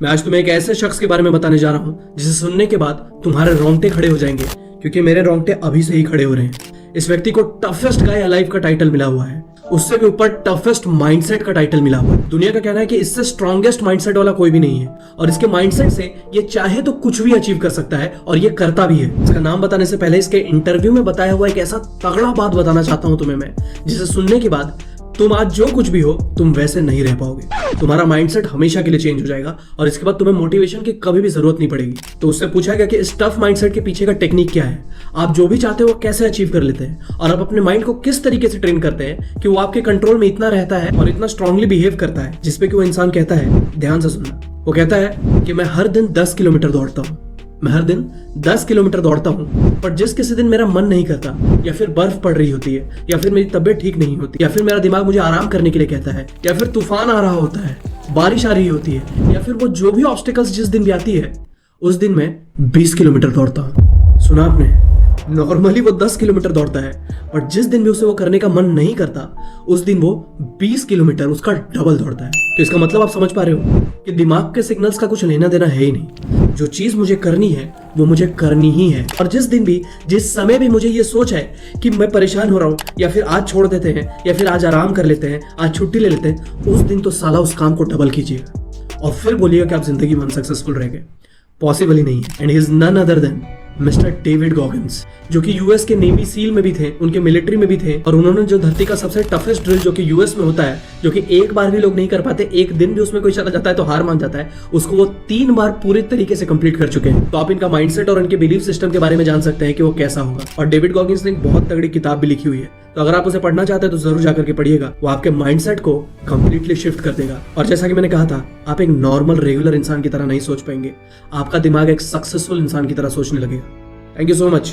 मैं आज तुम्हें एक ऐसे शख्स के बारे में बताने जा रहा हूँ जिसे सुनने के बाद तुम्हारे रोंगटे खड़े हो जाएंगे, क्योंकि मेरे रोंगटे अभी से ही खड़े हो रहे हैं। इस व्यक्ति को टफेस्ट गाय अलाइव का टाइटल मिला हुआ है, उससे भी ऊपर टफेस्ट माइंडसेट का टाइटल मिला हुआ है। दुनिया का कहना है कि इससे स्ट्रॉन्गेस्ट माइंडसेट वाला कोई भी नहीं है, और इसके माइंडसेट से ये चाहे तो कुछ भी अचीव कर सकता है, और ये करता भी है। इसका नाम बताने से पहले इसके इंटरव्यू में बताया हुआ एक ऐसा तगड़ा बात बताना चाहता हूं तुम्हें मैं, जिसे सुनने के बाद तुम आज जो कुछ भी हो तुम वैसे नहीं रह पाओगे। तुम्हारा माइंडसेट हमेशा के लिए चेंज हो जाएगा, और इसके बाद तुम्हें मोटिवेशन की कभी भी जरूरत नहीं पड़ेगी। तो उससे पूछा गया कि इस टफ माइंडसेट के पीछे का टेक्निक क्या है, आप जो भी चाहते हो वो कैसे अचीव कर लेते हैं, और आप अपने माइंड को किस तरीके से ट्रेन करते हैं कि वो आपके कंट्रोल में इतना रहता है और इतना स्ट्रांगली बिहेव करता है, जिसपे कि वो इंसान कहता है, ध्यान से सुनना, वो कहता है कि मैं हर दिन 10 किलोमीटर दौड़ता हूँ, मैं हर दिन 10 किलोमीटर दौड़ता हूँ, पर जिस किसी दिन मेरा मन नहीं करता, या फिर बर्फ पड़ रही होती है, या फिर मेरी तबीयत ठीक नहीं होती, या फिर मेरा दिमाग मुझे आराम करने के लिए कहता है, या फिर तूफान आ रहा होता है, बारिश आ रही होती है, या फिर वो जो भी ऑब्स्टिकल्स जिस दिन भी आती है, उस दिन मैं 20 किलोमीटर दौड़ता हूँ। सुना आपने? नॉर्मली वो 10 किलोमीटर दौड़ता है, पर जिस दिन भी उसे वो करने का मन नहीं करता, उस दिन वो 20 किलोमीटर उसका डबल दौड़ता है। तो इसका मतलब आप समझ पा रहे हो कि दिमाग के सिग्नल्स का कुछ लेना देना है ही नहीं। जो चीज मुझे करनी है वो मुझे करनी ही है, और जिस दिन भी जिस समय भी मुझे ये सोच है कि मैं परेशान हो रहा हूँ, या फिर आज छोड़ देते हैं, या फिर आज आराम कर लेते हैं, आज छुट्टी ले लेते हैं, उस दिन तो साला उस काम को डबल कीजिएगा, और फिर बोलिएगा कि आप जिंदगी में अनसक्सेसफुल रह गए। पॉसिबल ही नहीं है। And he is none other than mister David Goggins, जो कि यूएस के नेवी सील में भी थे, उनके मिलिट्री में भी थे, और उन्होंने जो धरती का सबसे टफेस्ट ड्रिल जो कि यूएस में होता है, जो कि एक बार भी लोग नहीं कर पाते, एक दिन भी उसमें कोई चला जाता है तो हार मान जाता है, उसको वो 3 बार पूरे तरीके से कंप्लीट कर चुके हैं। तो आप इनका माइंडसेट और इनके बिलीफ सिस्टम के बारे में जान सकते हैं कि वो कैसा होगा। और डेविड गॉगिंस ने एक बहुत तगड़ी किताब भी लिखी हुई है, तो अगर आप उसे पढ़ना चाहते हैं तो जरूर जाकर के पढ़िएगा। वो आपके माइंडसेट को कंप्लीटली शिफ्ट कर देगा, और जैसा कि मैंने कहा था, आप एक नॉर्मल रेगुलर इंसान की तरह नहीं सोच पाएंगे, आपका दिमाग एक सक्सेसफुल इंसान की तरह सोचने लगेगा। Thank you so much.